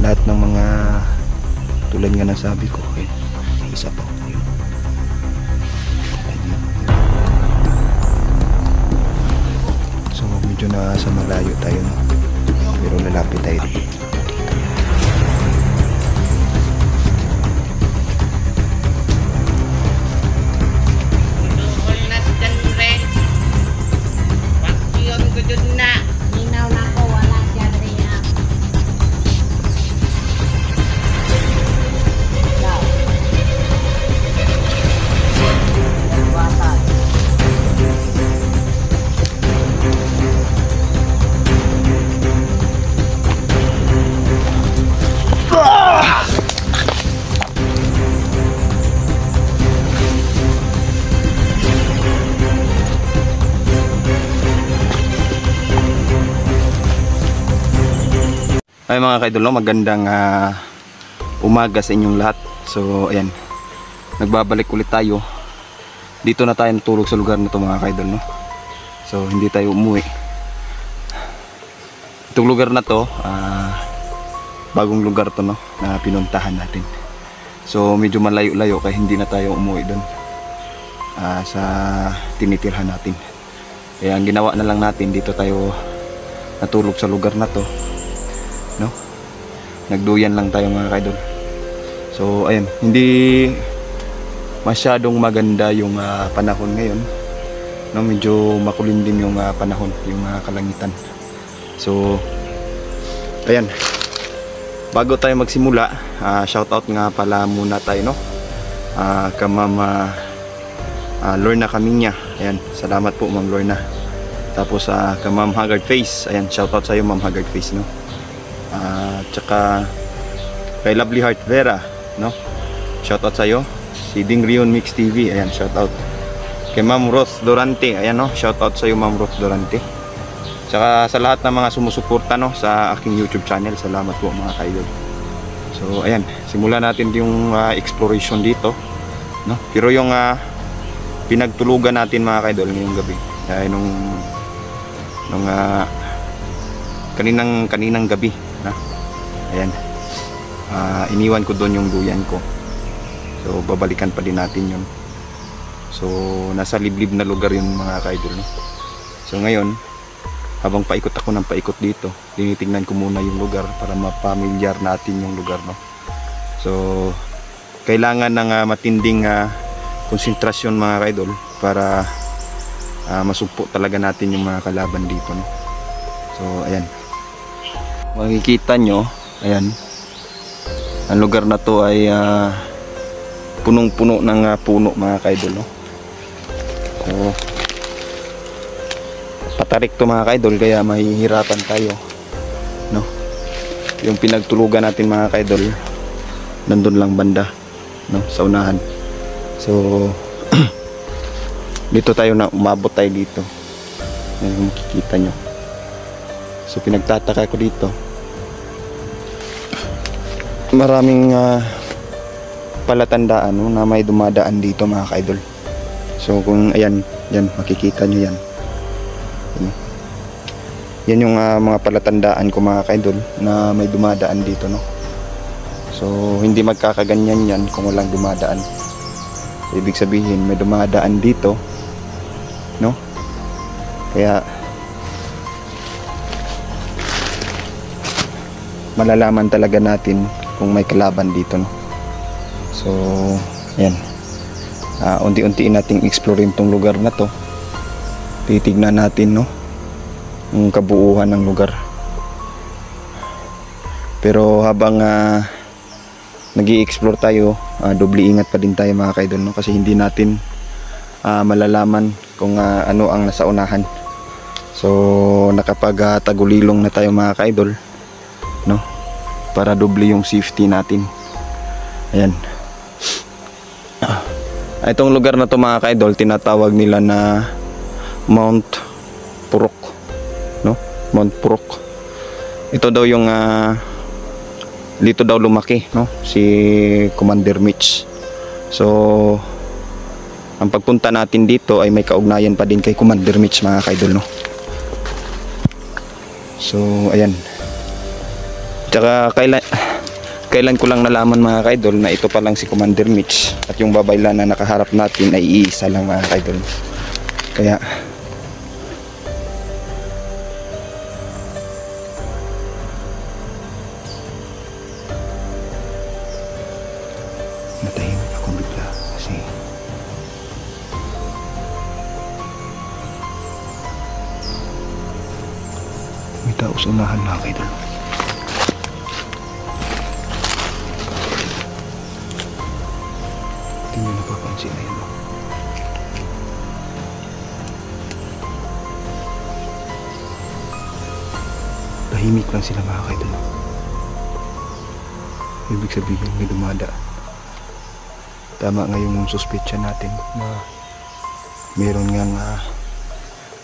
lahat ng mga tulad nga ng sabi ko. Okay. Isa pa. So medyo nasa malayo tayo, no? Pero lalapit tayo rin. Ay mga kaidol, magandang umaga sa inyong lahat. So ayan, nagbabalik ulit tayo. Dito na tayo natulog sa lugar na to mga kaidol, no? So hindi tayo umuwi. Itong lugar na to, bagong lugar to, no, na pinuntahan natin. So medyo malayo-layo kaya hindi na tayo umuwi doon sa tinitirhan natin. Kaya ang ginawa na lang natin, dito tayo natulog sa lugar na to, no? Nagduyan lang tayo mga kaidol. So ayan, hindi masyadong maganda yung panahon ngayon, no? Medyo makulimlim yung panahon, yung kalangitan. So ayan, bago tayo magsimula, shoutout nga pala muna tayo, no? Ka Ma'am Lorna Kaminya. Ayan, salamat po Ma'am Lorna. Tapos ka Ma'am Haggard Face. Ayan, shoutout sa iyo Ma'am Haggard Face, no? Tsaka kay Lovely Heart Vera, no? Shoutout sa iyo. Si Ding Rion Mix TV, ayan, shoutout. Kay Ma'am Roth Dorante, ayan, no? Shoutout sa iyo Ma'am Roth Dorante. Tsaka sa lahat ng mga sumusuporta, no, sa aking YouTube channel, salamat po mga kaidol. So ayan, simulan natin yung exploration dito, no? Pero yung pinagtulugan natin mga kaidol ngayong gabi, ay nung kaninang gabi, na ayan, iniwan ko doon yung duyan ko. So babalikan pa din natin yun. So nasa liblib na lugar yung mga kaidol, no? So ngayon, habang paikot ako ng paikot dito, tinitingnan ko muna yung lugar para mapamilyar natin yung lugar, no? So kailangan ng matinding konsentrasyon mga kaidol para masugpo talaga natin yung mga kalaban dito, no? So ayan, makikita nyo, ayan, ang lugar na to ay punong-puno ng puno mga kaidol, no? So patarik to mga kaidol, kaya mahihirapan tayo, no? Yung pinagtulugan natin mga kaidol, nandun lang banda, no, sa unahan. So dito tayo na umabot tayo dito. Yan yung makikita nyo. So pinagtataka ko dito, maraming palatandaan, no, na may dumadaan dito mga kaidol. So kung ayan, yan makikita nyo yan. Yan yung mga palatandaan ko mga kaidol na may dumadaan dito, no. So hindi magkakaganyan yan kung walang dumadaan. So, ibig sabihin may dumadaan dito, no. Kaya malalaman talaga natin kung may kalaban dito, no. So yan, unti-untiin nating explorein tong lugar na to. Titignan natin, no, yung kabuuan ng lugar. Pero habang nag-i-explore tayo, doble ingat pa din tayo mga kaidol, no? Kasi hindi natin malalaman kung ano ang nasa unahan. So nakapag tagulilong na tayo mga kaidol, no, para doble yung safety natin. Ayan, itong lugar na to mga kaidol, tinatawag nila na Mount Purok, no? Mount Purok. Ito daw yung dito daw lumaki, no, si Commander Mitch. So ang pagpunta natin dito ay may kaugnayan pa din kay Commander Mitch mga kaidol, no. So ayan, tsaka kailan ko lang nalaman mga kaidol na ito pa lang si Commander Mitch at yung babayla na nakaharap natin ay iisa lang mga kaidol. Kaya natahimik ako bigla kasi may tao sa unahan mga kaidol. Hindi nyo napapansin na yun. Tahimik lang sila mga kaidol. Ibig sabihin may dumadaan. Tama nga yung suspetsya natin na meron nga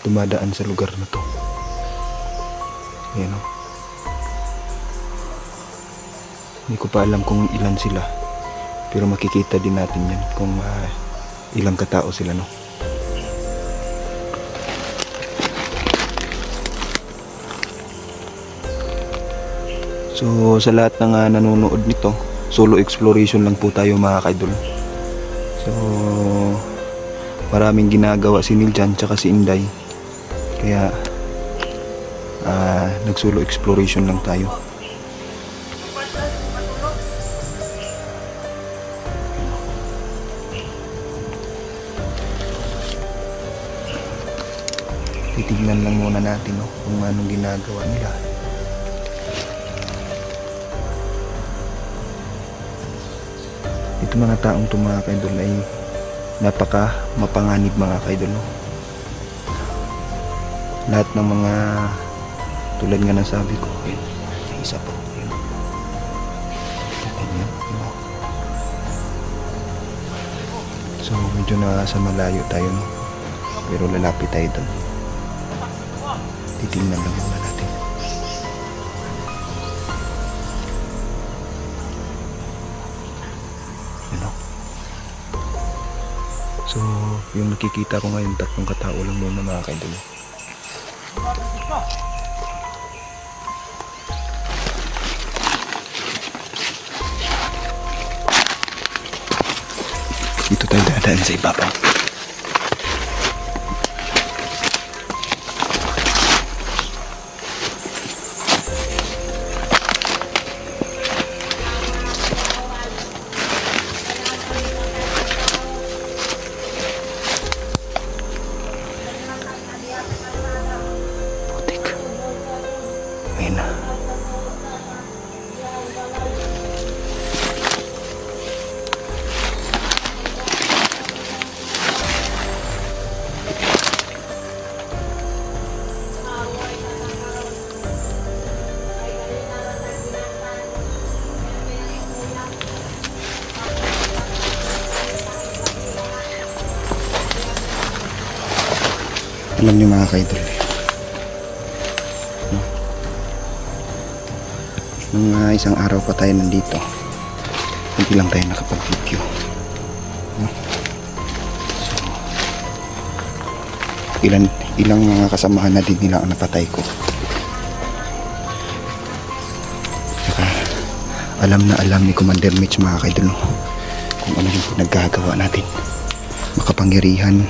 dumadaan sa lugar na to. Ayan o. Hindi ko pa alam kung ilan sila, pero makikita din natin yan kung ilang katao sila, no. So sa lahat ng nanonood nito, solo exploration lang po tayo mga kaidol. So maraming ginagawa si Niljan tsaka si Inday, kaya nag solo exploration lang tayo. Titignan lang muna natin, no, kung anong ginagawa nila. Ito mga taong ito mga kaidol ay napaka mapanganib mga kaidol, no? Lahat ng mga tulad nga ng sabi ko, yun, isa po yun. Yun. So medyo nasa malayo tayo, no? Pero lalapit tayo doon. Titingnan lang muna natin. So yung nakikita ko ngayon, tatlong katao lang muna mga kaidol. Dito tayo dadaan sa ibabaw. Putik. Ayun na. Alam niyo mga kaidol, no? Nung isang araw pa tayo nandito, hindi lang tayo nakapag-video, no? So, ilang mga kasamahan na din nila ang napatay ko. Saka alam na alam ni Commander Mitch mga kaidol, no, kung ano yung pinaggagawa natin. Makapangyarihan.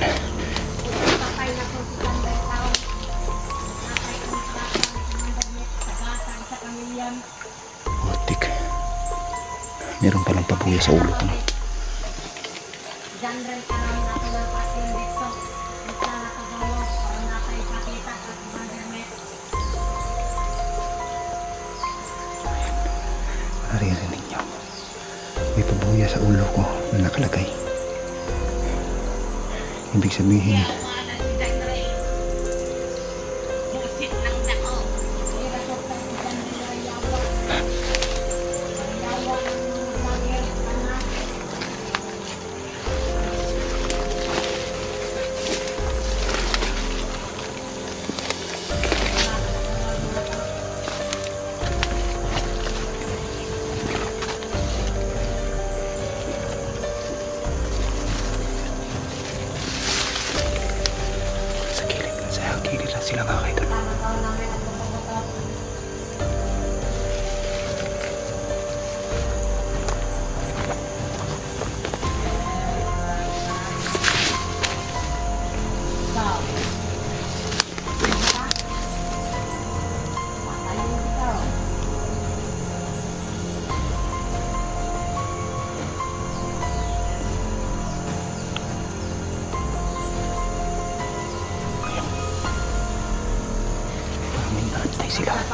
Putik. Meron palang pabuya sa ulo ko, no? Naririnig niyo, may pabuya sa ulo ko na nakalagay. Ibig sabihin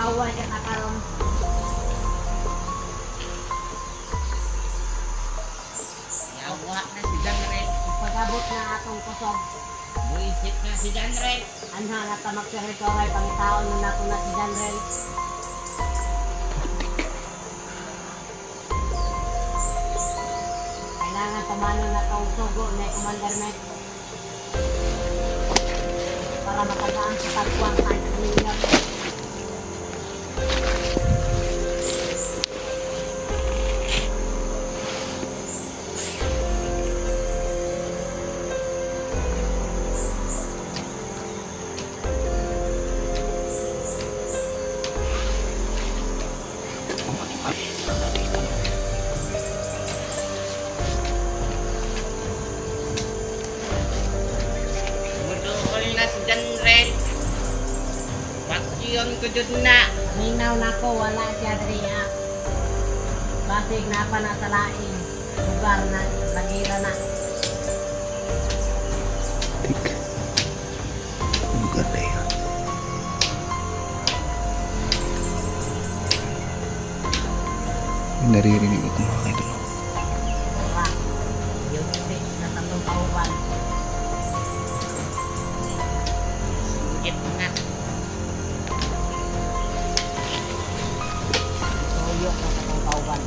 Away ka na karon. Yawa na si Janrel. Pagabot na atong kusog. Buisit na si Janrel. Anha nga ta magsirestoray pangitaon na nato na si Janrel. Kailangan pamano na tong sugo na Commander Met. Para matagaan sa tagpuan tayo sa New Muduhol na si Janrel. Pasyon ko dyan na. Minaw na ko, wala siya diriya. Basig na pa na sa laing. Lugar na, lagira na. Tik. Ang ganda yan. May naririnig ako mga kaidol. Wala. Yung six na tatlong kauban. Singgit na. Tuyok na tatlong kauban.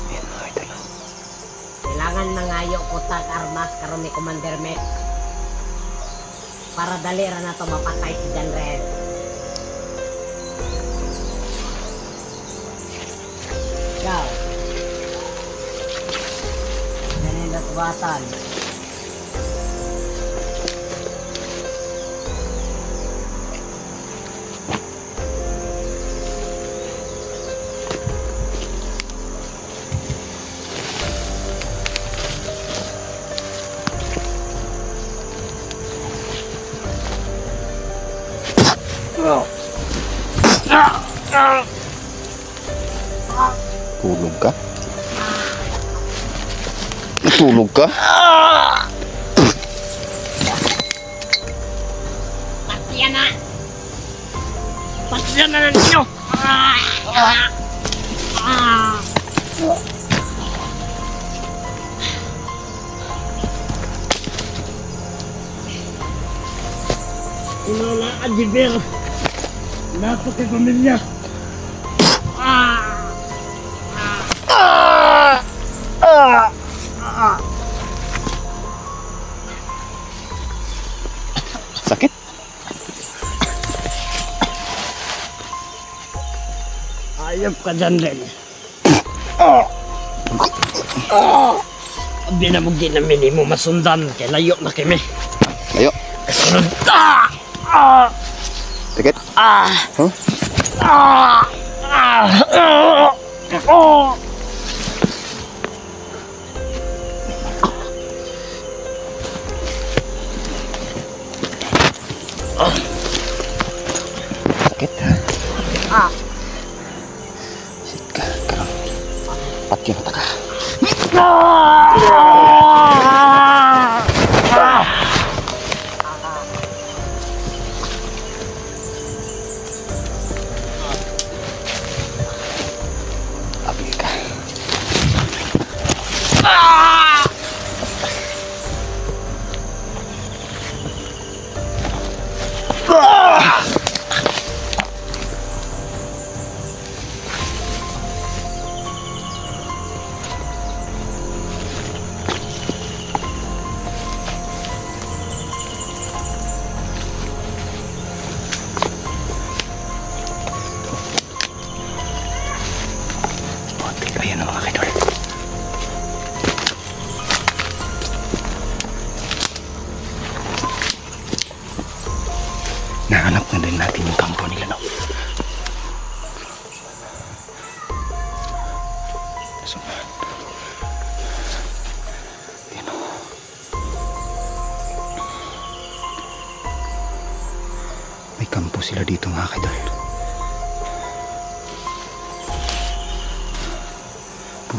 Ayan mga kaidol. Kailangan mangayo ko tag armas karon ni Commander Met. Para dali ra na to mapatay si Janrel. Ciao. Ganun buwatan. Tulog ka? Natulog ka? Patiyan na! Patiyan na ninyo! Inala ka, Jiber. Nato kay pamilya. Sakit? Ayop ka, Janrel. Abi na di namin mo masundan. Kaya layo na kami. Layo. Kasunod. Sakit? Huh? Sakit ha? Sit ka. Karang. Patyo na taka. Abi ka.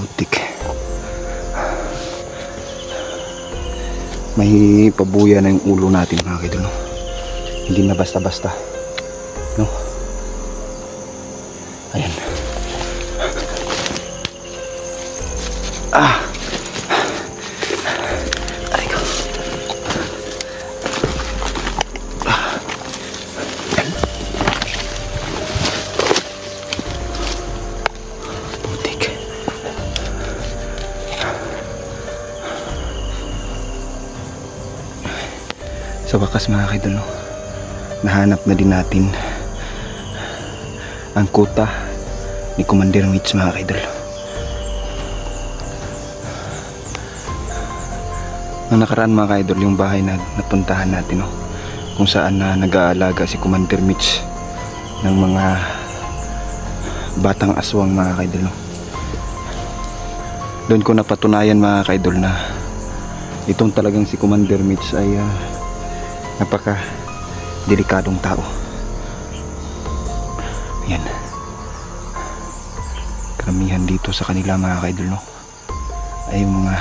Putik. May pabuya na yung ulo natin mga kaidol, no? Hindi na basta-basta, no? Ayan. Aray ko. Putik. Sa wakas mga kaidol, no? Nahanap na din natin ang kuta ni Commander Mitch mga kaidol. Nung nakaraan mga kaidol, yung bahay na napuntahan natin, no? Kung saan na nag-aalaga si Commander Mitch ng mga batang aswang mga kaidol, no? Doon ko napatunayan mga kaidol na itong talagang si Commander Mitch ay napaka delikadong tao. Yan. Karamihan dito sa kanila mga kaidol, no, ay mga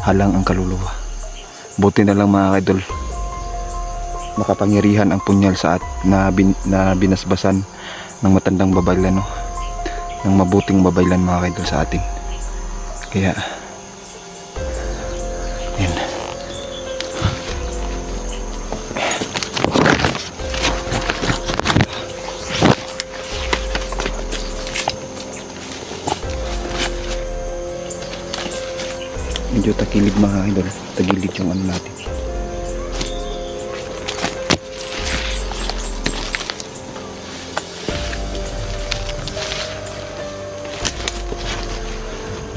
halang ang kaluluwa. Buti na lang mga kaidol, makapangyarihan ang punyal sa na binasbasan ng matandang babaylan, no, ng mabuting babaylan mga kaidol sa atin. Kaya yan. Medyo takilid mga idol, tagilid yung ano natin.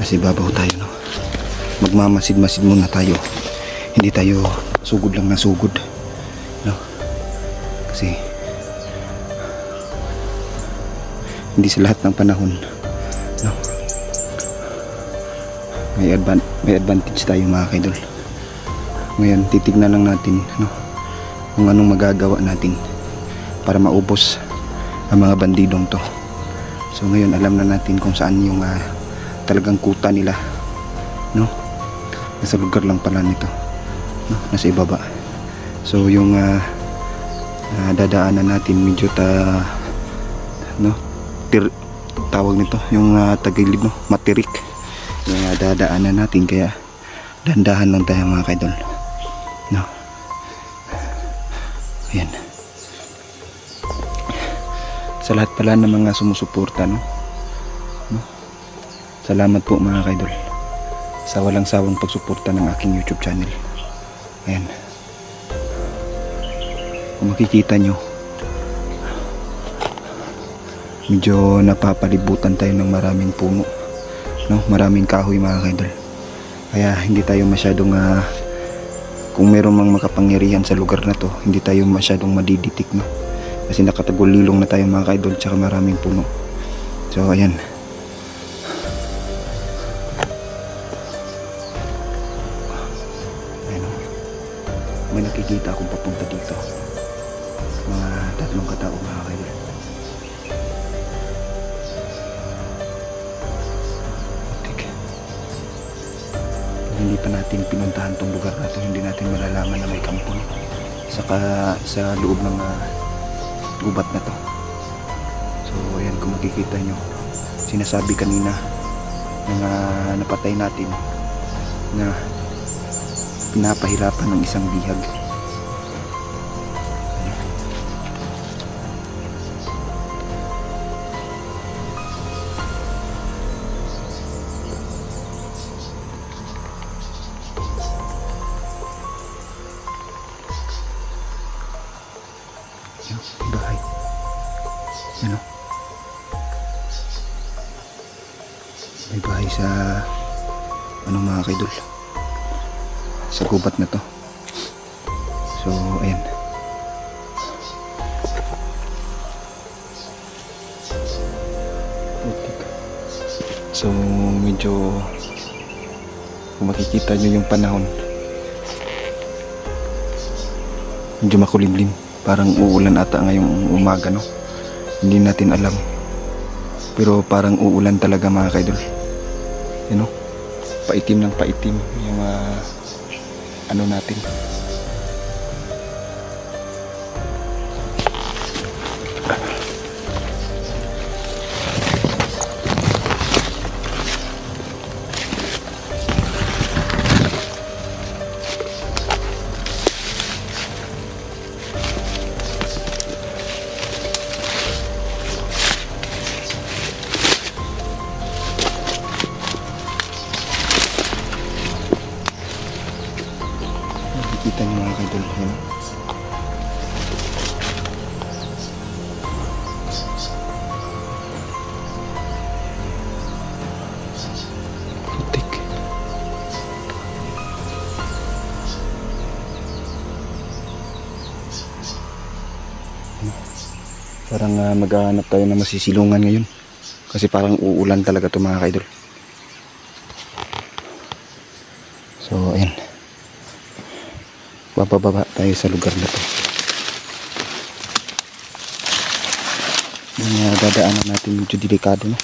Kasi babaw tayo, no? Magmamasid-masid muna tayo. Hindi tayo sugod lang na sugod, no? Kasi hindi sa lahat ng panahon, no, may advantage tayo mga kaidol. Ngayon titignan lang natin, no, kung anong magagawa natin para maubos ang mga bandidong to. So ngayon alam na natin kung saan yung talagang kuta nila, no? Nasa lugar lang pala nito, no? Nasa ibaba. So yung dadaanan natin medyo no, tawag nito yung tagilid, no, matirik yung dadaanan natin, kaya dandahan lang tayo mga kaidol, no? Ayan. Sa lahat pala ng mga sumusuporta, no, salamat po mga kaidol sa walang sawang pagsuporta ng aking YouTube channel. Ayan, kung makikita nyo, medyo napapalibutan tayo ng maraming puno, no, maraming kahoy mga kaidol. Kaya hindi tayo masyadong kung meron mang makapangyarihan sa lugar na to, hindi tayo masyadong madiditik, no, kasi nakatagulilong na tayo mga kaidol, tsaka maraming puno. So ayan, may nakikita akong papunta dito, mga 3 katao mga kaidol. Hindi pa natin pinuntahan tong lugar na to, hindi natin malalaman na may kampo, no? Saka sa loob ng gubat na to. So ayan, kung makikita nyo, sinasabi kanina ng napatay natin na pinapahirapan ng isang bihag. Bahay. Yan, o. May bahay sa mga kaidol, sa gubat na to. So ayan, so medyo kung makikita nyo yung panahon, medyo makulimlim, parang uulan ata ngayong umaga, no? Hindi natin alam Pero parang uulan talaga mga kaidol. You know, paitim ng paitim yung ano natin. Kita niyo mga kaidol, yan. Putik. Parang maghahanap tayo ng masisilungan ngayon. Kasi parang uulan talaga to mga kaidol. So ayan, bababa tayo sa lugar na to. Yung dadaanan natin medyo delikado, no?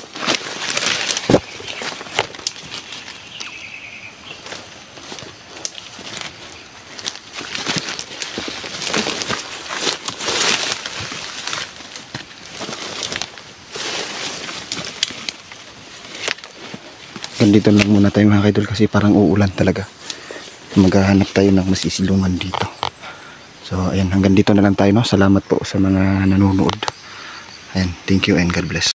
Dito lang muna tayo mga kaidol kasi parang uulan talaga. Maghahanap tayo ng masisilungan dito. So ayan, hanggang dito na lang tayo, no? Salamat po sa mga nanonood. Ayan, thank you and God bless.